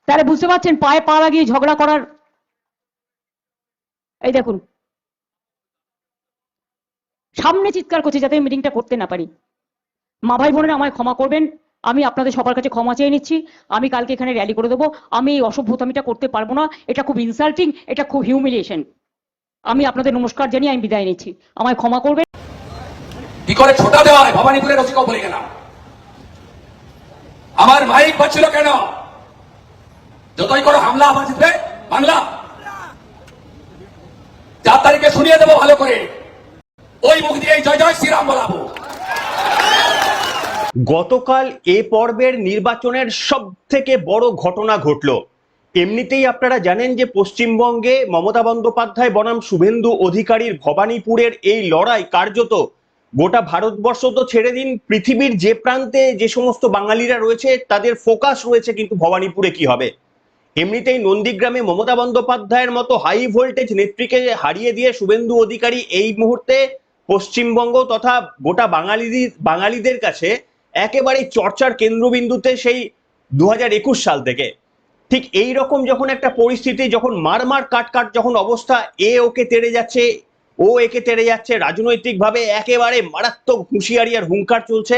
তাহলে বুঝতে পারছেন পায়ে পা লাগিয়ে ঝগড়া করার। এই দেখুন সামনে চিৎকার করছে যাতে মিটিংটা করতে না পারি। মা ভাই বোনেরা আমায় ক্ষমা করবেন, আমি আপনাদের সবার কাছে ক্ষমা চেয়ে নিচ্ছি। আমি কালকে এখানে র্যালি করে দেবো। আমি এই অসভ্যতামিটা করতে পারবো না, এটা খুব ইনসাল্টিং, এটা খুব হিউমিলিয়েশন। আমি আপনাদের নমস্কার জানিয়ে আমি বিদায় নিচ্ছি, আমায় ক্ষমা করবেন। কি করে ছোটা দেওয়া হয় ভবানীপুরের রসিকও বলে গেলাম। আমার মাইক বাজছিল কেন? যতই করে হামলা বাজবে বাংলা 4 তারিখে শুনিয়ে দেবো ভালো করে, ওই মুখ দিয়ে জয় জয় শ্রীরাম বলাবো। গতকাল এ পর্বের নির্বাচনের সব থেকে বড় ঘটনা ঘটল। এমনিতেই আপনারা জানেন যে পশ্চিমবঙ্গে মমতা বন্দ্যোপাধ্যায় বনাম শুভেন্দু অধিকারীর ভবানীপুরের এই লড়াই কার্যত গোটা ভারতবর্ষ তো ছেড়ে দিন, পৃথিবীর যে প্রান্তে যে সমস্ত বাঙালিরা রয়েছে তাদের ফোকাস রয়েছে কিন্তু ভবানীপুরে কি হবে। এমনিতেই নন্দীগ্রামে মমতা বন্দ্যোপাধ্যায়ের মতো হাই ভোল্টেজ নেত্রীকে হারিয়ে দিয়ে শুভেন্দু অধিকারী এই মুহূর্তে পশ্চিমবঙ্গ তথা গোটা বাঙালিদের কাছে একেবারে চর্চার কেন্দ্রবিন্দুতে সেই 2021 সাল থেকে। ঠিক এই রকম যখন একটা পরিস্থিতি, যখন মারমার কাট যখন অবস্থা, এ ওকে তেড়ে যাচ্ছে, ও একে তেড়ে যাচ্ছে, রাজনৈতিকভাবে একেবারে মারাত্মক হুঁশিয়ারি আর হুঙ্কার চলছে,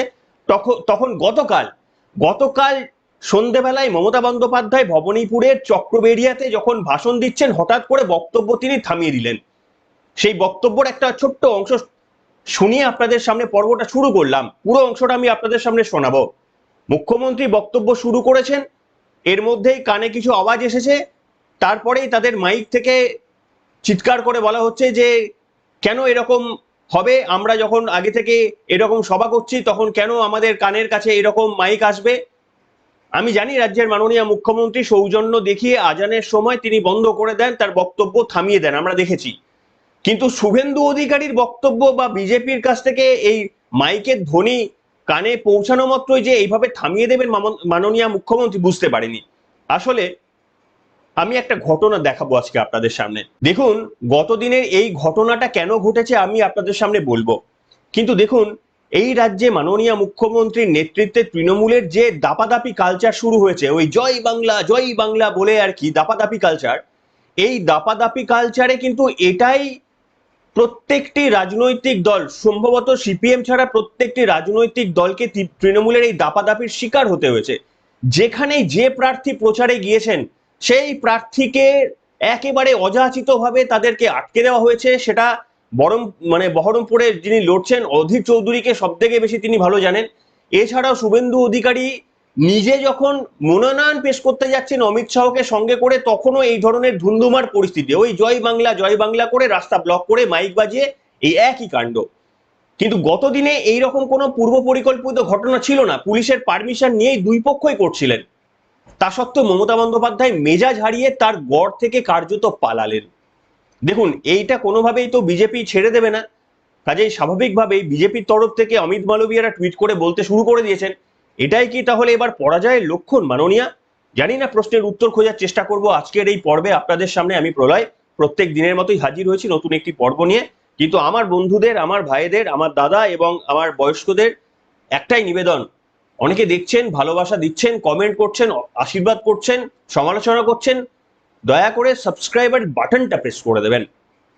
তখন গতকাল সন্ধেবেলায় মমতা বন্দ্যোপাধ্যায় ভবানীপুরের চক্রবেড়িয়াতে যখন ভাষণ দিচ্ছেন হঠাৎ করে বক্তব্য তিনি থামিয়ে দিলেন। সেই বক্তব্যের একটা ছোট্ট অংশ শুনিয়ে আপনাদের সামনে পর্বটা শুরু করলাম, পুরো অংশটা আমি আপনাদের সামনে শোনাবো। মুখ্যমন্ত্রী বক্তব্য শুরু করেছেন, এর মধ্যেই কানে কিছু আওয়াজ এসেছে, তারপরেই তাদের মাইক থেকে চিৎকার করে বলা হচ্ছে যে কেন এরকম হবে, আমরা যখন আগে থেকে এরকম সভা করছি তখন কেন আমাদের কানের কাছে এরকম মাইক আসবে। আমি জানি রাজ্যের মাননীয় মুখ্যমন্ত্রী সৌজন্য দেখিয়ে আজানের সময় তিনি বন্ধ করে দেন, তার বক্তব্য থামিয়ে দেন, আমরা দেখেছি। কিন্তু শুভেন্দু অধিকারীর বক্তব্য বা বিজেপির কাছ থেকে এই মাইকের ধ্বনি কানে পৌঁছানো মাত্রই যে এইভাবে থামিয়ে দেবেন মাননীয় মুখ্যমন্ত্রী বুঝতে পারেনি। আসলে আমি একটা ঘটনা দেখাবো আজকে আপনাদের সামনে। দেখুন গতদিনের এই ঘটনাটা কেন ঘটেছে আমি আপনাদের সামনে বলবো, কিন্তু দেখুন এই রাজ্যে মাননীয় মুখ্যমন্ত্রীর নেতৃত্বে তৃণমূলের যে দাপাদাপি কালচার শুরু হয়েছে, ওই জয় বাংলা বলে আর কি দাপাদাপি কালচার, এই দাপাদাপি কালচারে কিন্তু এটাই প্রত্যেকটি রাজনৈতিক দল, সম্ভবত সিপিএম ছাড়া প্রত্যেকটি রাজনৈতিক দলকে তৃণমূলের এই দাপাদাপির শিকার হতে হয়েছে। যেখানে যে প্রার্থী প্রচারে গিয়েছেন সেই প্রার্থীকে একেবারে অযাচিতভাবে তাদেরকে আটকে দেওয়া হয়েছে। সেটা বহরমপুরে যিনি লড়ছেন অধীর চৌধুরীকে সব থেকে বেশি তিনি ভালো জানেন। এছাড়াও শুভেন্দু অধিকারী নিজে যখন মনোনয়ন পেশ করতে যাচ্ছেন অমিত শাহকে সঙ্গে করে, তখনও এই ধরনের ধুন্ধুমার পরিস্থিতি, ওই জয় বাংলা করে রাস্তা ব্লক করে মাইক বাজিয়ে এই একই কাণ্ড। কিন্তু গতদিনে এইরকম কোনো পূর্ব পরিকল্পিত ঘটনা ছিল না, পুলিশের পারমিশন নিয়েই দুই পক্ষই করছিলেন। তা সত্ত্বেও মমতা বন্দ্যোপাধ্যায় মেজাজ হারিয়ে তার গড় থেকে কার্যত পালালেন। দেখুন এইটা কোনোভাবেই তো বিজেপি ছেড়ে দেবে না, কাজেই স্বাভাবিকভাবেই বিজেপির তরফ থেকে অমিত মালবিয়ারা টুইট করে বলতে শুরু করে দিয়েছেন, এটাই কি তাহলে এবার পরাজয়ের লক্ষণ মাননীয়া? জানি না, প্রশ্নের উত্তর খোঁজার চেষ্টা করব আজকের এই পর্বে আপনাদের সামনে। আমি প্রলয় প্রত্যেক দিনের মতোই হাজির হয়েছি নতুন একটি পর্ব নিয়ে, কিন্তু আমার বন্ধুদের, আমার ভাইদের, আমার দাদা এবং আমার বয়স্কদের একটাই নিবেদন, অনেকে দেখছেন, ভালোবাসা দিচ্ছেন, কমেন্ট করছেন, আশীর্বাদ করছেন, সমালোচনা করছেন, দয়া করে সাবস্ক্রাইবার বাটনটা প্রেস করে দেবেন।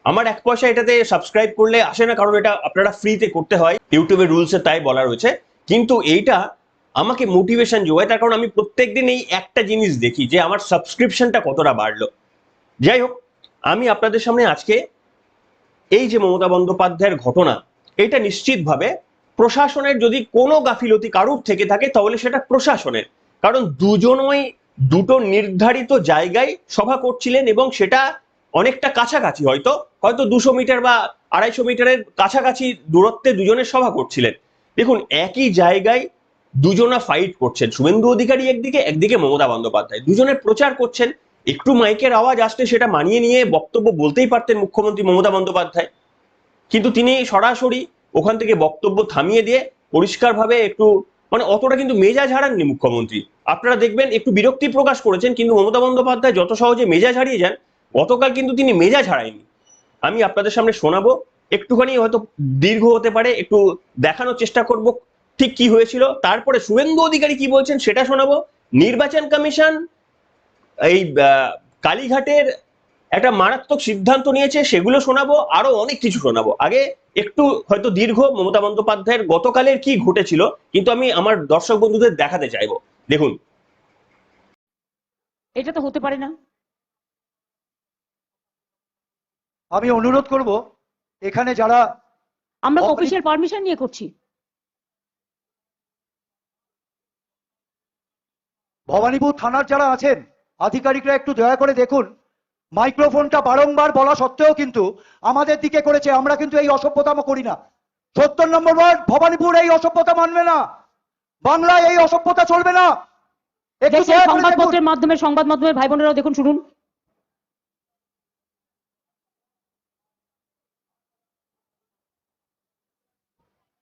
আমার 1 পয়সা এটাতে সাবস্ক্রাইব করলে আসে না, কারণ এটা আপনারা ফ্রিতে করতে হয়, ইউটিউবের রুলসে তাই বলা রয়েছে। কিন্তু এইটা আমাকে মোটিভেশন যোগায়, তার কারণ আমি প্রত্যেকদিন এই একটা জিনিস দেখি যে আমার সাবস্ক্রিপশনটা কতটা বাড়লো। যাই হোক, আমি আপনাদের সামনে আজকে এই যে মমতা বন্দ্যোপাধ্যায়ের ঘটনা, এটা নিশ্চিতভাবে প্রশাসনের যদি কোনো গাফিলতি কারুর থেকে থাকে তাহলে সেটা প্রশাসনের, কারণ দুজনই দুটো নির্ধারিত জায়গায় সভা করছিলেন এবং সেটা অনেকটা কাছাকাছি, হয়তো 200 মিটার বা 250 মিটারের কাছাকাছি দূরত্বে দুজনের সভা করছিলেন। দেখুন একই জায়গায় দুজনা ফাইট করছেন, শুভেন্দু অধিকারী একদিকে মমতা বন্দ্যোপাধ্যায়, দুজনের প্রচার করছেন। একটু মাইকের আওয়াজ আসলে সেটা মানিয়ে নিয়ে বক্তব্য বলতেই পারতেন মুখ্যমন্ত্রী মমতা বন্দ্যোপাধ্যায়, কিন্তু তিনি সরাসরি ওখান থেকে বক্তব্য থামিয়ে দিয়ে পরিষ্কারভাবে একটু অতটা কিন্তু মেজাজ হারাননি মুখ্যমন্ত্রী। আপনারা দেখবেন একটু বিরক্তি প্রকাশ করেছেন, কিন্তু মমতা বন্দ্যোপাধ্যায় যত সহজে মেজাজ হারিয়ে যান, গতকাল কিন্তু তিনি মেজাজ হারায়নি। আমি আপনাদের সামনে শোনাবো, একটুখানি হয়তো দীর্ঘ হতে পারে, একটু দেখানোর চেষ্টা করব ঠিক কি হয়েছিল, তারপরে শুভেন্দু অধিকারী কি বলছেন সেটা শোনাবো। নির্বাচন কমিশন এই কালীঘাটের একটা মারাত্মক সিদ্ধান্ত নিয়েছে, সেগুলো শোনাবো, আরো অনেক কিছু শোনাবো। আগে একটু হয়তো দীর্ঘ মমতা বন্দ্যোপাধ্যায়ের গতকালের কি ঘটেছিল কিন্তু আমি আমার দর্শক বন্ধুদের দেখাতে চাইবো। দেখুন। এটা তো হতে পারে না। আমি অনুরোধ করব এখানে যারা আমরা তো অফিসিয়াল পারমিশন নিয়ে করছি। ভবানীপুর থানার যারা আছেন আধিকারিকরা একটু দয়া করে দেখুন, মাইক্রোফোনটা বারংবার বলা সত্ত্বেও কিন্তু আমাদের দিকে করেছে। আমরা কিন্তু এই অসভ্যতাম করি না। ৭০ নম্বর ওয়ার্ড ভবানীপুর এই অসভ্যতা মানবে না, বাংলায় এই অসভ্যতা চলবে না। একটু দেখছেন দয়া করে দেখুন। সংবাদ মাধ্যমের ভাই বোনেরাও দেখুন, শুনুন।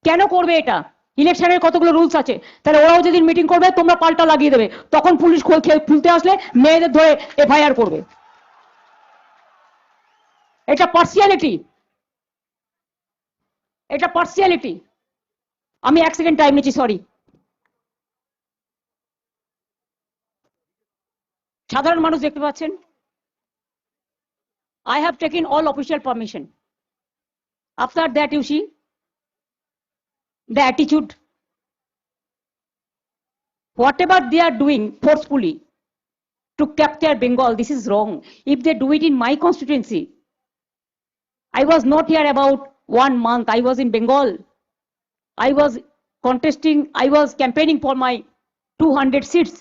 কেন করবে এটা? ইলেকশনের কতগুলো রুলস আছে, তাহলে ওরাও যেদিন মিটিং করবে তোমরা পাল্টা লাগিয়ে দেবে, তখন পুলিশ খুলতে আসলে মেয়েদের ধরে এফআইআর করবে। এটা পার্সিয়ালিটি, এটা পার্সিয়ালিটি। আমি 1 সেকেন্ড টাইম নিচ্ছি, সরি। সাধারণ মানুষ দেখতে পাচ্ছেন, I have taken all official permission. After that you see the attitude, whatever they are doing forcefully to capture Bengal, this is wrong. If they do it in my constituency, I was not here about 1 month. I was in Bengal. I was contesting, I was campaigning for my 200 seats,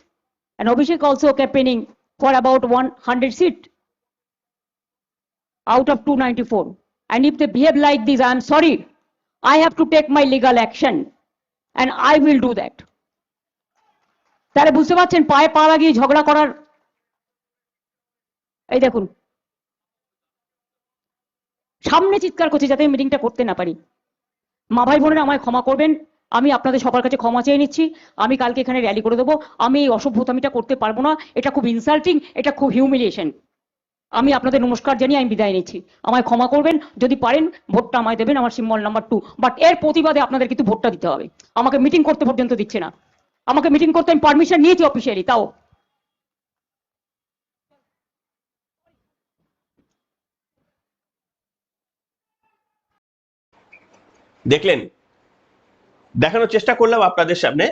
and Abhishek also campaigning for about 100 seats out of 294. And if they behave like this, I am sorry. I have to take my legal action, and I will do that. তাহলে বুঝতে পারছেন পায়ে পা লাগিয়ে ঝগড়া করার। এই দেখুন, সামনে চিৎকার করছে যাতে মিটিংটা করতে না পারি। মা ভাই বোনেরা আমায় ক্ষমা করবেন, আমি আপনাদের সবার কাছে ক্ষমা চেয়ে নিচ্ছি। আমি কালকে এখানে র্যালি করে দেবো। আমি এই অসভ্যতামিটা করতে পারবো না, এটা খুব ইনসাল্টিং, এটা খুব হিউমিলিয়েশন। আমি আপনাদের নমস্কার জানিয়ে আমি বিদায় নিচ্ছি। আমায় ক্ষমা করবেন, যদি পারেন ভোটটা আমায় দেবেন, আমার সিম্বল নাম্বার 2। বাট এর প্রতিবাদে আপনাদের কিন্তু ভোটটা দিতে হবে। আমাকে মিটিং করতে পর্যন্ত দিচ্ছে না। আমাকে মিটিং করতে আমি পারমিশন নিয়েছি অফিসিয়ালি, তাও। দেখলেন, দেখানোর চেষ্টা করলাম আপনাদের সামনে।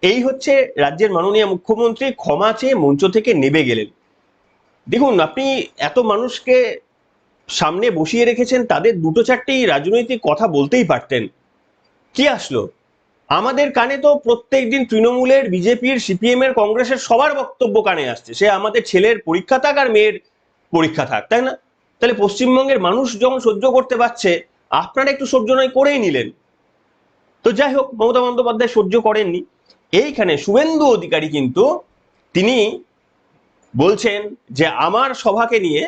এই হচ্ছে রাজ্যের মাননীয় মুখ্যমন্ত্রী ক্ষমা চেয়ে মঞ্চ থেকে নেমে গেলেন। দেখুন, আপনি এত মানুষকে সামনে বসিয়ে রেখেছেন, তাদের দুটো চারটি রাজনৈতিক কথা বলতেই পারতেন। কি আসলো? আমাদের কানে তো প্রত্যেকদিন তৃণমূলের, বিজেপির, সিপিএম এর, কংগ্রেসের সবার বক্তব্য কানে আসছে। সে আমাদের ছেলের পরীক্ষা থাক আর মেয়ের পরীক্ষা থাক, তাই না? তাহলে পশ্চিমবঙ্গের মানুষ যখন সহ্য করতে পারছে, আপনারা একটু সহ্য নয় করেই নিলেন। তো যাই হোক, মমতা বন্দ্যোপাধ্যায় সহ্য করেননি। এইখানে শুভেন্দু অধিকারী কিন্তু তিনি বলছেন যে আমার সভাকে নিয়ে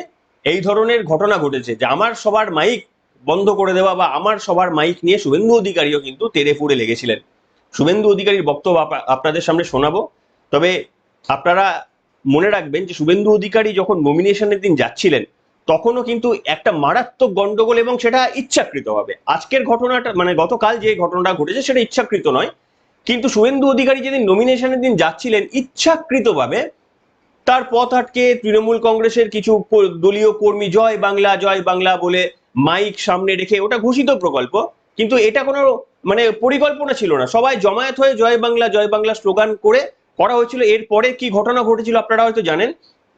এই ধরনের ঘটনা ঘটেছে, যে আমার সবার মাইক বন্ধ করে দেওয়া বা আমার সবার মাইক নিয়ে শুভেন্দু অধিকারীও কিন্তু তেড়ে ফুড়ে লেগেছিলেন। শুভেন্দু অধিকারীর বক্তব্য আপনাদের সামনে শোনাবো। তবে আপনারা মনে রাখবেন যে শুভেন্দু অধিকারী যখন নমিনেশনের দিন যাচ্ছিলেন তখনও কিন্তু একটা মারাত্মক গন্ডগোল, এবং সেটা ইচ্ছাকৃতভাবে। আজকের ঘটনাটা মানে গতকাল যে ঘটনাটা ঘটেছে সেটা ইচ্ছাকৃত নয়, কিন্তু শুভেন্দু অধিকারী যেদিন নমিনেশনের দিন যাচ্ছিলেন ইচ্ছাকৃতভাবে তার পথ আটকে তৃণমূল কংগ্রেসের কিছু দলীয় কর্মী জয় বাংলা বলে মাইক সামনে রেখে, ওটা ঘোষিত প্রকল্প কিন্তু এটা কোনো মানে পরিকল্পনা ছিল না, সবাই জমায়েত হয়ে জয় বাংলা স্লোগান করে করা হয়েছিল। এরপরে কি ঘটনা ঘটেছিল আপনারা হয়তো জানেন।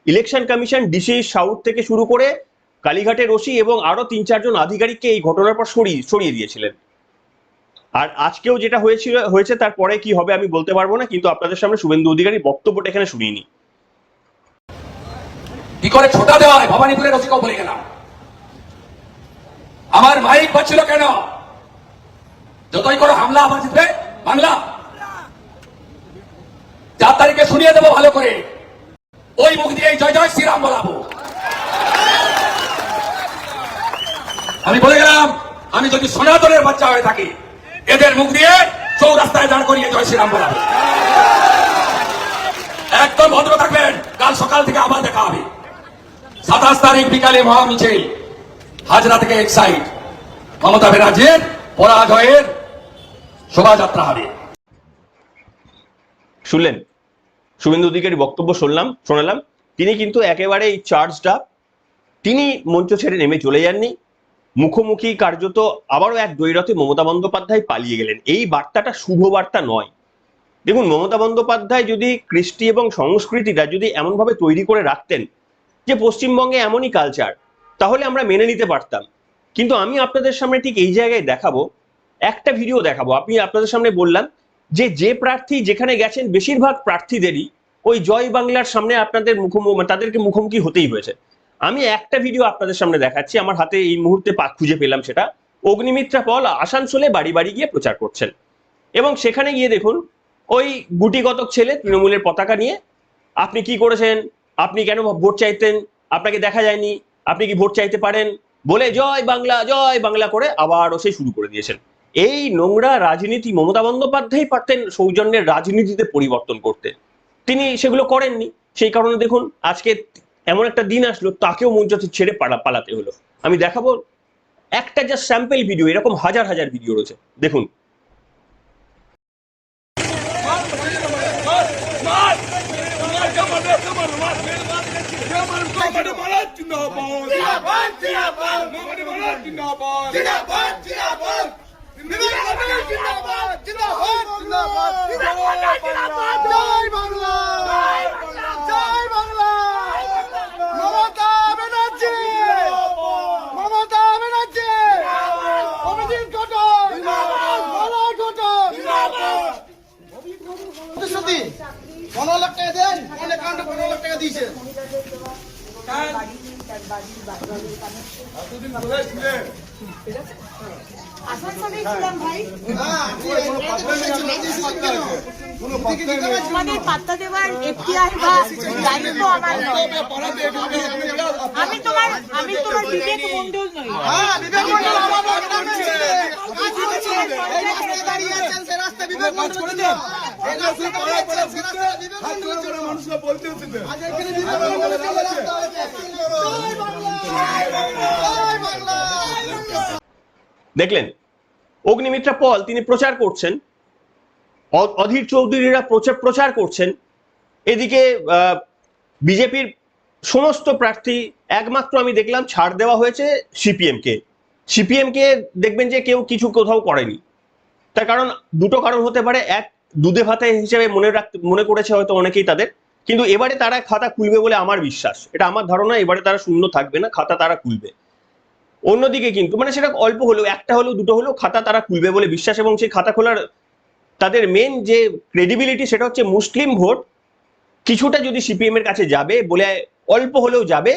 ইলেকশন কমিশন ডিসি সাউথ থেকে শুরু করে কালীঘাটের ওসি এবং আরো 3-4 জন আধিকারিককে এই ঘটনার পর সরিয়ে দিয়েছিলেন। আর আজকেও যেটা হয়েছে তারপরে কি হবে আমি বলতে পারবো না, কিন্তু আপনাদের সামনে শুভেন্দু অধিকারীর বক্তব্যটা এখানে শুনিয়ে নিই। কি করে ছোটা দেওয়া হয় ভবানীপুরের ওসিকেও বলে গেলাম। আমার মাইক বাজছিল কেন? যতই করে হামলা আবার জিতবে বাংলা। 4 তারিখে শুনিয়ে দেবো ভালো করে, ওই মুখ দিয়ে জয় জয় শ্রীরাম বলাবো। আমি বলে গেলাম, আমি যদি সনাতনের বাচ্চা হয়ে থাকি এদের মুখ দিয়ে চৌরাস্তায় দাঁড় করিয়ে জয় শ্রীরাম বলাবো। একদম ভদ্র থাকবেন, কাল সকাল থেকে আবার দেখা হবে। 27 তারিখ বিকালে মহামিছিল হাজরা থেকে এক্সাইড, মমতা ব্যানার্জির পরাজয়ের শোভাযাত্রা হবে। শুনলেন শুভেন্দু অধিকারী বক্তব্য শোনালাম। তিনি কিন্তু একেবারেই চার্জড আপ। তিনি মঞ্চ ছেড়ে নেমে চলে যাননি, মুখোমুখি কার্যত আবারও এক দ্বৈরথে মমতা বন্দ্যোপাধ্যায় পালিয়ে গেলেন। এই বার্তাটা শুভ বার্তা নয়। দেখুন, মমতা বন্দ্যোপাধ্যায় যদি কৃষ্টি এবং সংস্কৃতিটা যদি এমনভাবে তৈরি করে রাখতেন যে পশ্চিমবঙ্গে এমনই কালচার, তাহলে আমরা মেনে নিতে পারতাম। কিন্তু আমি আপনাদের সামনে ঠিক এই জায়গায় দেখাবো, একটা ভিডিও দেখাবো। আমি আপনাদের সামনে বললাম যে প্রার্থী যেখানে গেছেন, বেশিরভাগ প্রার্থীদেরই ওই জয় বাংলার সামনে আপনাদের তাদেরকে মুখোমুখি হতেই হয়েছে। আমি একটা ভিডিও আপনাদের সামনে দেখাচ্ছি, আমার হাতে এই মুহূর্তে খুঁজে পেলাম সেটা। অগ্নিমিত্রা পল আসানসোলে বাড়ি বাড়ি গিয়ে প্রচার করছেন, এবং সেখানে গিয়ে দেখুন ওই গুটিকতক ছেলে তৃণমূলের পতাকা নিয়ে, আপনি কি করেছেন, আপনি কেন ভোট চাইতেন, আপনাকে দেখা যায়নি, আপনি কি ভোট চাইতে পারেন বলে জয় বাংলা করে আবারও সে শুরু করে দিয়েছেন। এই নোংরা রাজনীতি মমতা বন্দ্যোপাধ্যায় পারতেন সৌজন্যের রাজনীতিতে পরিবর্তন করতে, তিনি সেগুলো করেননি। সেই কারণে দেখুন আজকে এমন একটা দিন আসলো তাকেও মঞ্চ ছেড়ে পালাতে হলো। আমি দেখাবো একটা জাস্ট স্যাম্পল ভিডিও, এরকম হাজার হাজার ভিডিও রয়েছে, দেখুন। আমাদের পাত্তা দেওয়ার এখতিয়ার বা দায়িত্ব আমার নয়। আমি তোমার বিবেক মণ্ডল নই। দেখলেন অগ্নিমিত্রা পল তিনি প্রচার করছেন, অধীর চৌধুরীরা প্রচার করছেন, এদিকে বিজেপির সমস্ত প্রার্থী, একমাত্র আমি দেখলাম ছাড় দেওয়া হয়েছে সিপিএম কে দেখবেন যে কেউ কিছু কোথাও করেনি। তার কারণ দুটো কারণ হতে পারে, এক দুধে ভাতে হিসেবে মনে করেছে হয়তো অনেকেই তাদের, কিন্তু এবারে তারা খাতা খুলবে বলে আমার বিশ্বাস, এটা আমার ধারণা, এবারে তারা শূন্য থাকবে না, খাতা তারা খুলবে। অন্যদিকে কিন্তু মানে সেটা অল্প হলেও, একটা হলেও দুটো হলেও খাতা তারা খুলবে বলে বিশ্বাস, এবং সেই খাতা খোলার তাদের মেন যে ক্রেডিবিলিটি সেটা হচ্ছে মুসলিম ভোট কিছুটা যদি সিপিএম এর কাছে যাবে বলে অল্প হলেও যাবে,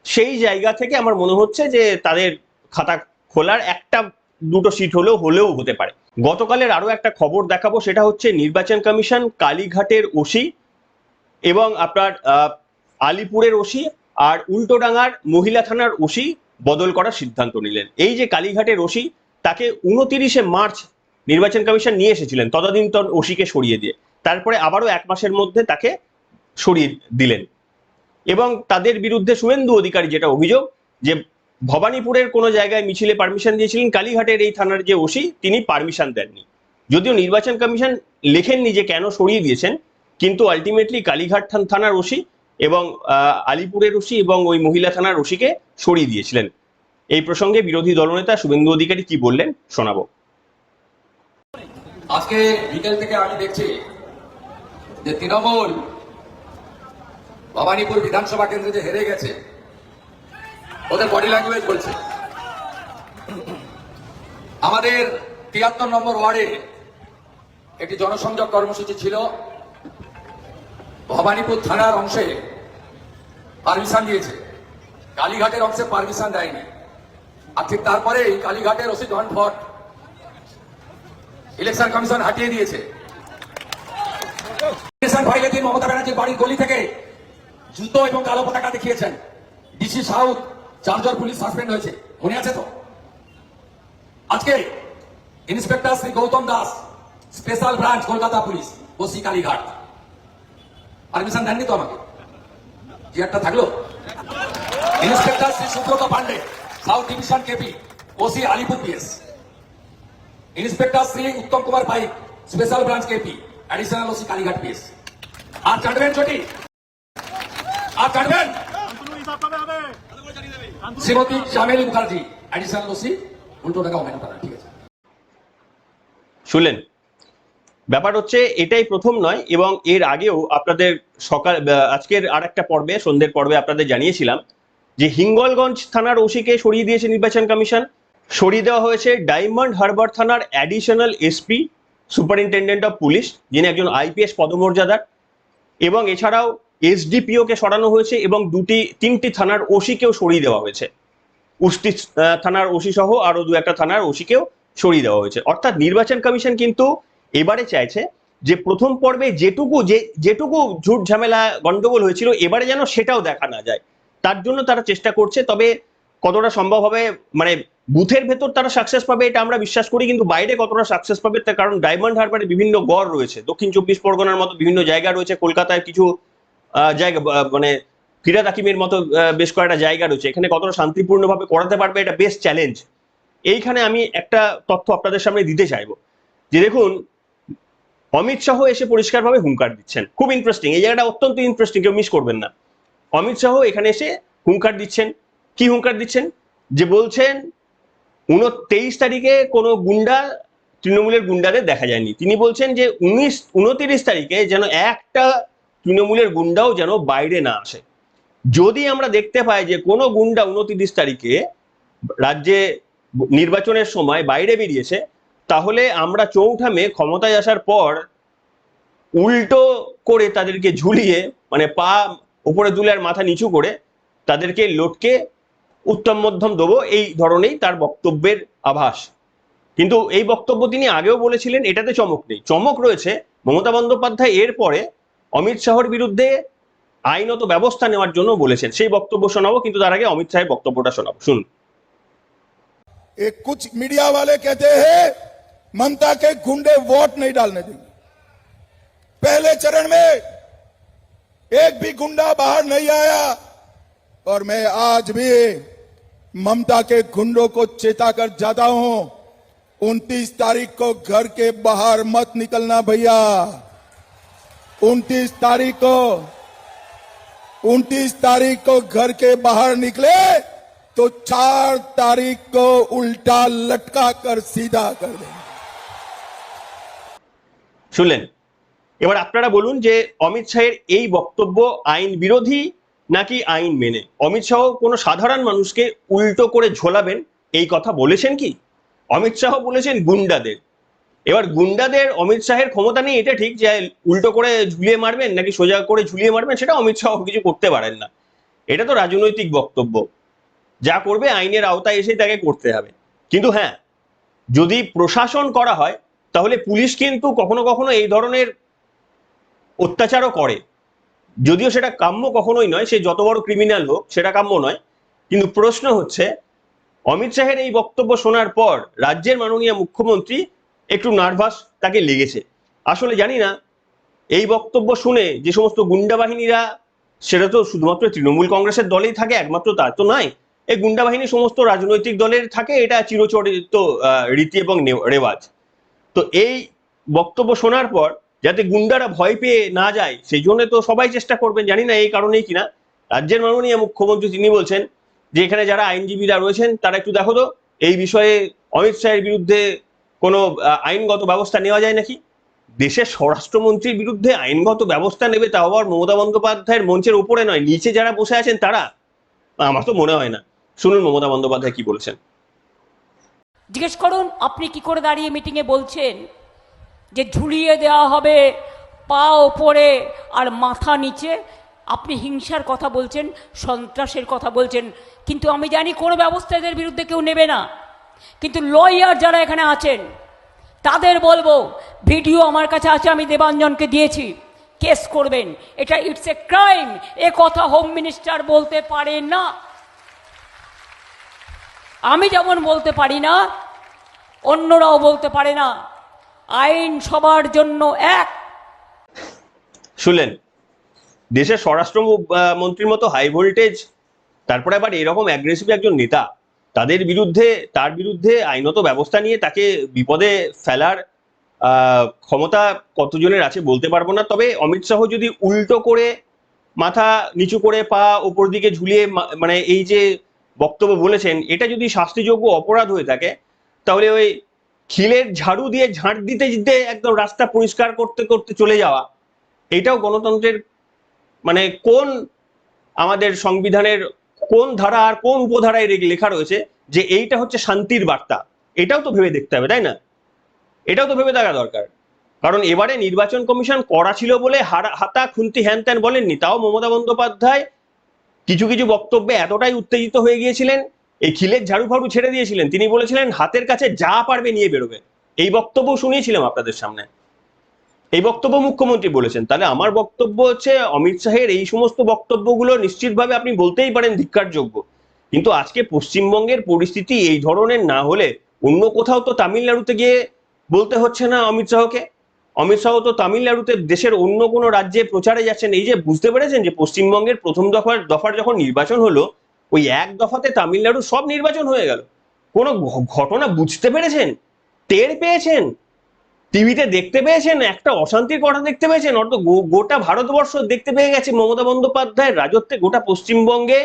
সেই জায়গা থেকে আমার মনে হচ্ছে যে তাদের খাতা খোলার একটা দুটো সিট হলেও হতে পারে। গতকালের আরো একটা খবর দেখাবো, সেটা হচ্ছে নির্বাচন কমিশন কালীঘাটের ওসি এবং আপনার আলিপুরের ওসি আর উল্টোডাঙ্গার মহিলা থানার ওসি বদল করার সিদ্ধান্ত নিলেন। এই যে কালীঘাটের ওসি, তাকে 29শে মার্চ নির্বাচন কমিশন নিয়ে এসেছিলেন তদানীন্তন ওসিকে সরিয়ে দিয়ে, তারপরে আবারও 1 মাসের মধ্যে তাকে সরিয়ে দিলেন। এবং তাদের বিরুদ্ধে শুভেন্দু অধিকারী যেটা অভিযোগ, যে ভবানীপুরের কোনো জায়গায় মিছিলে পারমিশন দিয়েছিলেন, কালীঘাটের এই থানার যে ওসি তিনি পারমিশন দেননি। যদিও নির্বাচন কমিশন লেখেননি যে কেন সরিয়ে দিয়েছেন, কিন্তু আলটিমেটলি কালীঘাট থানার ওসি এবং আলিপুরের ওসি এবং ওই মহিলা থানার ওসিকে সরিয়ে দিয়েছিলেন। এই প্রসঙ্গে বিরোধী দলনেতা শুভেন্দু অধিকারী কি বললেন শোনাবো। আজকে বিকেল থেকে আমি দেখছি যে তৃণমূল ভবানীপুর বিধানসভা কেন্দ্রে যে হেরে গেছে, ওদের বডি ল্যাঙ্গুয়েজ বলছে। আমাদের 73 নম্বর ওয়ার্ডে একটি জনসংযোগ কর্মসূচি ছিল, ভবানীপুর থানার অংশে পারমিশন দিয়েছে, কালীঘাটের অংশে পারমিশন দেয়নি। আর ঠিক তারপরেই কালীঘাটের ওসি জন ভট ইলেকশন কমিশন হাটিয়ে দিয়েছে। ফাইলে দিন মমতা ব্যানার্জির বাড়ির গলি থেকে জুতো এবং কালো পতাকা দেখিয়েছেন। ডিসি সাউথ 4 জন পুলিশ সাসপেন্ড হয়েছে, মনে আছে তো? আজকে inspector Shri Goutam Das, special branch Kolkata police, OC Kalighat, permission দেননি তো আমাকে, যে একটা থাকলো। Inspector Shri Subrata Pande, south division KP, OC Alipore PS. Inspector Shri Uttam Kumar Paik, special branch KP, additional OC Kalighat PS. আর চাটবেন চটি হাত কাটবেন। শ্রীমতী শ্যামেলী মুখার্জি, অ্যাডিশনাল ওসি, উল্টো টাকা অমেন করা, ঠিক আছে। শুনলেন, ব্যাপার হচ্ছে এটাই প্রথম নয়, এবং এর আগেও আপনাদের আজকের আর একটা পর্বে, সন্ধ্যের পর্বে আপনাদের জানিয়েছিলাম যে হিঙ্গলগঞ্জ থানার ওসিকে সরিয়ে দিয়েছে নির্বাচন কমিশন। সরিয়ে দেওয়া হয়েছে ডায়মন্ড হারবার থানার additional SP, superintendent of police, যিনি একজন আইপিএস পদমর্যাদার, এবং এছাড়াও এসডিপিও কে সরানো হয়েছে, এবং তিনটি থানার ওসিকেও সরিয়ে দেওয়া হয়েছে। উষ্টি থানার ওসি সহ আরো দু একটা থানার ওসিকেও সরিয়ে দেওয়া হয়েছে। অর্থাৎ নির্বাচন কমিশন কিন্তু এবারে চাইছে যে প্রথম পর্বে যেটুকু ঝুট ঝামেলা গন্ডগোল হয়েছিল এবারে যেন সেটাও দেখা না যায়, তার জন্য তারা চেষ্টা করছে। তবে কতটা সম্ভব হবে, মানে বুথের ভেতর তারা সাকসেস পাবে এটা আমরা বিশ্বাস করি, কিন্তু বাইরে কতটা সাকসেস পাবে তার কারণ ডায়মন্ড হারবারে বিভিন্ন গড় রয়েছে, দক্ষিণ 24 পরগনার মতো বিভিন্ন জায়গা রয়েছে, কলকাতায় কিছু জায়গা, মানে ফিরাদ হাকিমের মতো বেশ কয়েকটা জায়গা রয়েছে, এখানে কতটা শান্তিপূর্ণভাবে করাতে পারবে এটা বেশ চ্যালেঞ্জ। এইখানে আমি একটা তথ্য আপনাদের সামনে দিতে চাইবো যে দেখুন, অমিত শাহ এসে পরিষ্কারভাবে হুঙ্কার দিচ্ছেন। খুব ইন্টারেস্টিং, এই জায়গাটা অত্যন্ত ইন্টারেস্টিং, কেউ মিস করবেন না। অমিত শাহ এখানে এসে হুঙ্কার দিচ্ছেন। কি হুঙ্কার দিচ্ছেন? যে বলছেন 29 তারিখে কোনো গুন্ডা, তৃণমূলের গুন্ডাদের দেখা যায়নি। তিনি বলছেন যে 29 তারিখে যেন একটা তৃণমূলের গুন্ডাও যেন বাইরে না আসে। যদি আমরা দেখতে পাই যে কোনো গুন্ডা 29 তারিখে রাজ্যে নির্বাচনের সময় বাইরে বেরিয়েছে, তাহলে আমরা 4 মে ক্ষমতায় আসার পর উল্টো করে তাদেরকে ঝুলিয়ে, মানে পা উপরে তুলে আর মাথা নিচু করে তাদেরকে লটকে উত্তম মধ্যম দেবো, এই ধরনেরই তার বক্তব্যের আভাস। কিন্তু এই বক্তব্য তিনি আগেও বলেছিলেন, এটাতে চমক নেই। চমক রয়েছে মমতা বন্দ্যোপাধ্যায় এর পরে অমিত শাহর বিরুদ্ধে আইনত ব্যবস্থা নেওয়ার জন্য বলেছেন। সেই বক্তব্য শোনাবো, কিন্তু তার আগে অমিত শাহের বক্তব্যটা শোনাবো, শুনুন। एक कुछ मीडिया वाले कहते हैं ममता के गुंडे वोट नहीं डालने देंगे। पहले चरण में एक भी गुंडा बाहर नहीं आया, और मैं आज भी ममता के गुंडों को चेता कर जाता हूं, 29 तारीख को घर के बाहर मत निकलना भैया। 29 तारीख को घर के बाहर निकले तो 4 तारीख को उल्टा लटका कर सीधा कर देंगे। শুনলেন, এবার আপনারা বলুন যে অমিত শাহের এই বক্তব্য আইন বিরোধী নাকি আইন মেনে? অমিত শাহ কোনো সাধারণ মানুষকে উল্টো করে ঝোলাবেন এই কথা বলেছেন কি? অমিত শাহ বলেছেন গুন্ডাদের। এবার গুন্ডাদের অমিত শাহের ক্ষমতা নেই এটা ঠিক, যে উল্টো করে ঝুলিয়ে মারবেন নাকি সোজা করে ঝুলিয়ে মারবেন সেটা অমিত শাহ কিছু করতে পারেন না। এটা তো রাজনৈতিক বক্তব্য, যা করবে আইনের আওতায় এসে তাকে করতে হবে। কিন্তু হ্যাঁ, যদি প্রশাসন করা হয় তাহলে পুলিশ কিন্তু কখনো কখনো এই ধরনের অত্যাচারও করে, যদিও সেটা কাম্য কখনোই নয়, সে যত বড় ক্রিমিনাল হোক সেটা কাম্য নয়। কিন্তু প্রশ্ন হচ্ছে, অমিত শাহের এই বক্তব্য শোনার পর রাজ্যের মাননীয় মুখ্যমন্ত্রী একটু নার্ভাস তাকে লেগেছে। আসলে জানি না এই বক্তব্য শুনে যে সমস্ত গুন্ডা বাহিনীরা, সেটা তো শুধুমাত্র তৃণমূল কংগ্রেসের দলেই থাকে একমাত্র তা তো নয়, এই গুন্ডা বাহিনী সমস্ত রাজনৈতিক দলের থাকে, এটা চিরচরিত রীতি এবং রেওয়াজ। তো এই বক্তব্য শোনার পর যাতে গুন্ডারা ভয় পেয়ে না যায় সেই জন্য তো সবাই চেষ্টা করবেন, জানি না এই কারণেই কিনা রাজ্যের মাননীয় মুখ্যমন্ত্রী তিনি বলছেন যে এখানে যারা আইনজীবীরা রয়েছেন তারা একটু দেখো তো এই বিষয়ে অমিত শাহের বিরুদ্ধে কোনো আইনগত ব্যবস্থা নেওয়া যায় নাকি। দেশের স্বরাষ্ট্রমন্ত্রীর বিরুদ্ধে আইনগত ব্যবস্থা নেবে, তাও আবার মমতা বন্দ্যোপাধ্যায়ের মঞ্চের উপরে নয়, নিচে যারা বসে আছেন তারা? আমার তো মনে হয় না। শুনুন মমতা বন্দ্যোপাধ্যায় কি বলেছেন। জিজ্ঞেস করুন আপনি কি করে দাঁড়িয়ে মিটিংয়ে বলছেন যে ঝুলিয়ে দেওয়া হবে পা ওপরে আর মাথা নিচে। আপনি হিংসার কথা বলছেন, সন্ত্রাসের কথা বলছেন, কিন্তু আমি জানি কোনো ব্যবস্থা এদের বিরুদ্ধে কেউ নেবে না। কিন্তু লয়ার যারা এখানে আছেন তাদের বলবো, ভিডিও আমার কাছে আছে, আমি দেবাঞ্জনকে দিয়েছি, কেস করবেন। এটা ইটস এ ক্রাইম, এ কথা হোম মিনিস্টার বলতে পারে না। আমি যেমন বলতে পারি না, অন্যরাও বলতে পারে না। আইন সবার জন্য এক। শুনলেন, দেশের স্বরাষ্ট্র মন্ত্রীর মতো হাই ভোল্টেজ, তারপরে আবার এরকম অ্যাগ্রেসিভ একজন নেতা, তার বিরুদ্ধে আইনত ব্যবস্থা নিয়ে তাকে বিপদে ফেলার ক্ষমতা কতজনের আছে বলতে পারবো না। তবে অমিত শাহ যদি উল্টো করে মাথা নিচু করে পা উপর দিকে ঝুলিয়ে মানে এই যে বক্তব্য বলেছেন, এটা যদি শাস্তিযোগ্য অপরাধ হয়ে থাকে, তাহলে ওই খিলের ঝাড়ু দিয়ে ঝাঁট দিতে দিতে একদম রাস্তা পরিষ্কার করতে করতে চলে যাওয়া, এটাও গণতন্ত্রের মানে কোন আমাদের সংবিধানের কোন ধারা আর কোন উপধারায় লেখা রয়েছে যে এইটা হচ্ছে শান্তির বার্তা? এটাও তো ভেবে দেখতে হবে, তাই না? এটাও তো ভেবে দেখা দরকার। কারণ এবারে নির্বাচন কমিশন করা ছিল বলে হাতা খুন্তি হ্যান ত্যান বলেননি, তাও মমতা বন্দ্যোপাধ্যায় কিছু কিছু বক্তব্যে এতটাই উত্তেজিত হয়ে গিয়েছিলেন, এই খিলের ঝাড়ু ফাড়ু ছেড়ে দিয়েছিলেন। তিনি বলেছিলেন হাতের কাছে যা পারবে নিয়ে বেরোবে। এই বক্তব্য শুনিয়েছিলাম আপনাদের সামনে, এই বক্তব্য মুখ্যমন্ত্রী বলেছেন। তাহলে আমার বক্তব্য হচ্ছে অমিত শাহের এই সমস্ত বক্তব্যগুলো নিশ্চিতভাবে আপনি বলতেই পারেন ধিক্কারযোগ্য, কিন্তু আজকে পশ্চিমবঙ্গের পরিস্থিতি এই ধরনের না হলে অন্য কোথাও তো তামিলনাড়ুতে গিয়ে বলতে হচ্ছে না অমিত শাহকে। অমিত শাহ তো তামিলনাড়ুতে দেশের অন্য কোনো রাজ্যে প্রচারে যাচ্ছেন। এই যে বুঝতে পেরেছেন যে পশ্চিমবঙ্গের প্রথম দফার যখন নির্বাচন হলো, ওই এক দফাতে তামিলনাড়ুর সব নির্বাচন হয়ে গেল। কোনো ঘটনা বুঝতে পেরেছেন, টের পেয়েছেন, টিভিতে দেখতে পেয়েছেন, একটা অশান্তির কথা দেখতে পেয়েছেন? অর্থ গোটা ভারতবর্ষ দেখতে পেয়ে গেছে মমতা বন্দ্যোপাধ্যায়ের রাজত্বে গোটা পশ্চিমবঙ্গে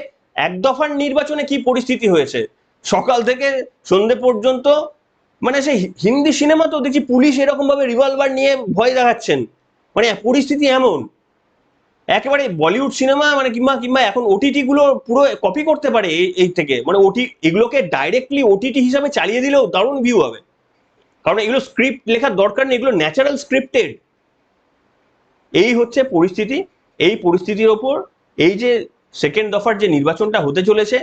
এক দফার নির্বাচনে কি পরিস্থিতি হয়েছে। সকাল থেকে সন্ধ্যে পর্যন্ত মানে সেই হিন্দি সিনেমা তো দেখছি পুলিশ এরকম ভাবে রিভলভার নিয়ে ভয় দেখাচ্ছেন, মানে পরিস্থিতি এমন। একেবারে বলিউড সিনেমা মানে কিংবা এখন ওটিটি গুলো পুরো কপি করতে পারে এই থেকে, মানে এগুলোকে ডাইরেক্টলি ওটিটি হিসাবে চালিয়ে দিলেও দারুণ ভিউ হবে। কারণ এগুলো স্ক্রিপ্ট লেখার দরকার নেই, এগুলো ন্যাচারাল স্ক্রিপ্টেড। এই হচ্ছে পরিস্থিতি। এই পরিস্থিতির ওপর এই যে সেকেন্ড দফার যে নির্বাচনটা হতে চলেছে,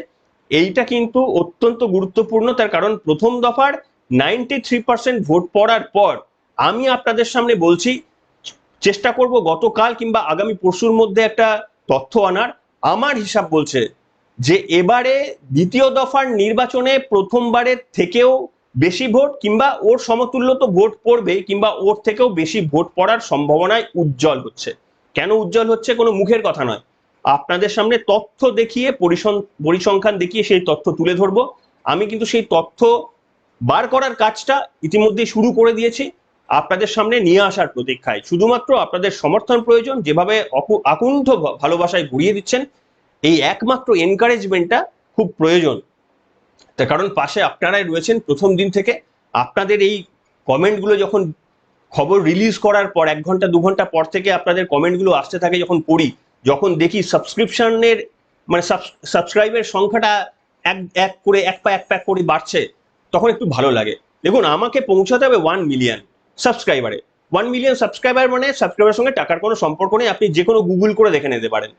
এইটা কিন্তু অত্যন্ত গুরুত্বপূর্ণ। তার কারণ প্রথম দফার 93% ভোট পড়ার পর আমি আপনাদের সামনে বলছি, চেষ্টা করব গতকাল কিংবা আগামী পরশুর মধ্যে একটা তথ্য আনার। আমার হিসাব বলছে যে এবারে দ্বিতীয় দফার নির্বাচনে প্রথমবারের থেকেও বেশি ভোট কিংবা ওর সমতুল্য তো ভোট পড়বে, কিংবা ওর থেকেও বেশি ভোট পড়ার সম্ভাবনায় উজ্জ্বল হচ্ছে। কেন উজ্জ্বল হচ্ছে কোনো মুখের কথা নয়, আপনাদের সামনে তথ্য দেখিয়ে পরিসংখ্যান দেখিয়ে সেই তথ্য তুলে ধরবো। আমি কিন্তু সেই তথ্য বার করার কাজটা ইতিমধ্যেই শুরু করে দিয়েছি, আপনাদের সামনে নিয়ে আসার প্রতীক্ষায়। শুধুমাত্র আপনাদের সমর্থন প্রয়োজন, যেভাবে আকুণ্ঠ ভালোবাসায় ঘুরিয়ে দিচ্ছেন, এই একমাত্র এনকারেজমেন্টটা খুব প্রয়োজন। তার কারণ পাশে আপনারাই রয়েছেন প্রথম দিন থেকে। আপনাদের এই কমেন্টগুলো যখন খবর রিলিজ করার পর 1 ঘন্টা 2 ঘন্টা পর থেকে আপনাদের কমেন্টগুলো আসতে থাকে, যখন পড়ি, যখন দেখি সাবস্ক্রিপশনের মানে সাবস্ক্রাইবের সংখ্যাটা এক পা করে বাড়ছে, তখন একটু ভালো লাগে। দেখুন, আমাকে পৌঁছাতে হবে 1 মিলিয়ন সাবস্ক্রাইবারে। 1 মিলিয়ন সাবস্ক্রাইবার মানে সাবস্ক্রাইবারের সঙ্গে টাকার কোনো সম্পর্ক নেই, আপনি যে কোনো গুগল করে দেখে নিতে পারেন,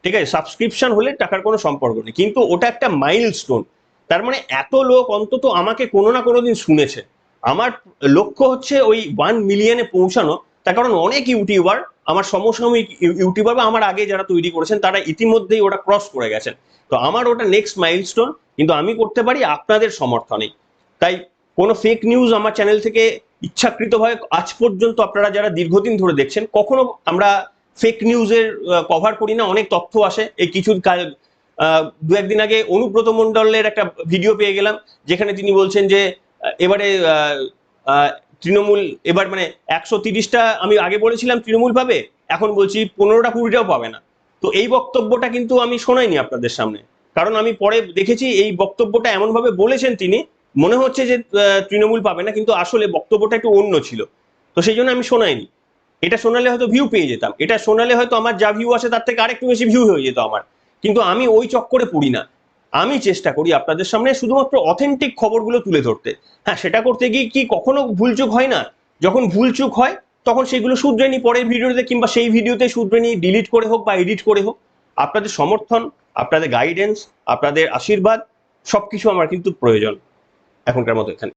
ঠিক আছে? সাবস্ক্রিপশন হলে টাকার কোনো সম্পর্ক নেই, কিন্তু ওটা একটা মাইলস্টোন। তার মানে এত লোক অন্তত আমাকে কোনো না কোনো দিন শুনেছে। আমার লক্ষ্য হচ্ছে ওই 1 মিলিয়নে পৌঁছানো। তার কারণ অনেক ইউটিউবার, আমার সমসাময়িক ইউটিউবার বা আমার আগে যারা তৈরি করেছেন, তারা ইতিমধ্যেই ওটা ক্রস করে গেছেন। তো আমার ওটা নেক্সট মাইলস্টোন, কিন্তু আমি করতে পারি আপনাদের সমর্থনে। তাই কোনো ফেক নিউজ আমার চ্যানেল থেকে ইচ্ছাকৃতভাবে আজ পর্যন্ত আপনারা যারা দীর্ঘদিন ধরে দেখছেন, কখনো আমরা ফেক নিউজের কভার করি না। অনেক তথ্য আসে। এই কিছু 2-1 দিন আগে অনুব্রত মণ্ডলের একটা ভিডিও পেয়ে গেলাম, যেখানে তিনি বলছেন যে এবারে তৃণমূল এবার মানে 130টা, আমি আগে বলেছিলাম তৃণমূল পাবে, এখন বলছি 15টা 20টাও পাবে না। তো এই বক্তব্যটা কিন্তু আমি শোনাইনি আপনাদের সামনে, কারণ আমি পরে দেখেছি এই বক্তব্যটা এমনভাবে বলেছেন তিনি, মনে হচ্ছে যে তৃণমূল পাবে না, কিন্তু আসলে বক্তব্যটা একটু অন্য ছিল। তো সেই জন্য আমি শোনাইনি। এটা শোনালে হয়তো ভিউ পেয়ে যেতাম, এটা শোনালে হয়তো আমার যা ভিউ আসে তার থেকে আরেকটু বেশি ভিউ হয়ে যেত আমার। কিন্তু আমি ওই চক্করে পড়ি না। আমি চেষ্টা করি আপনাদের সামনে শুধুমাত্র অথেন্টিক খবরগুলো তুলে ধরতে। হ্যাঁ, সেটা করতে গিয়ে কি কখনো ভুলচুক হয় না? যখন ভুলচুক হয় তখন সেগুলো শুধরে নি পরের ভিডিওতে, কিংবা সেই ভিডিওতে শুধরে নি, ডিলিট করে হোক বা এডিট করে হোক। আপনাদের সমর্থন, আপনাদের গাইডেন্স, আপনাদের আশীর্বাদ সবকিছু আমার কিন্তু প্রয়োজন এখনকার মতো এখানে।